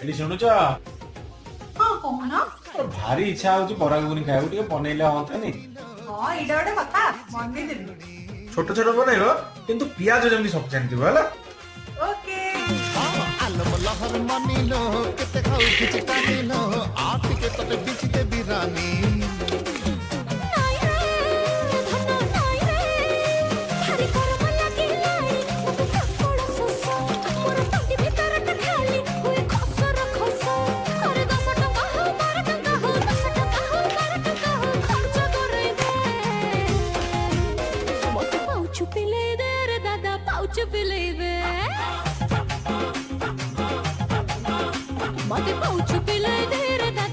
ଏଠି ଶୁଣୁଛ ହଁ କହୁନ। ମୋର ଭାରି ଇଚ୍ଛା ହଉଛି ବରା ଘୁଗୁନି ଖାଇବାକୁ, ଟିକେ ବନେଇଲେ ହଅନ୍ତାନି। ହଁ ଏଇଟା ଗୋଟେ କଥା ବନେଇଦେବି। ଛୋଟ ଛୋଟ ବନେଇବ କିନ୍ତୁ ପିଆଜ ଯେମିତି ସଫିସିଏଣ୍ଟ ଥିବ ହେଲା। ଓକେ। ଆଲମ ଲହର ମାନିଲ କେତେ ଖାଉଛି ଚିଟାନିଲ ଆ ଟିକେ ତତେ ବିଚି ଦେବି ରାନୀ Mate pauchu pile de re dada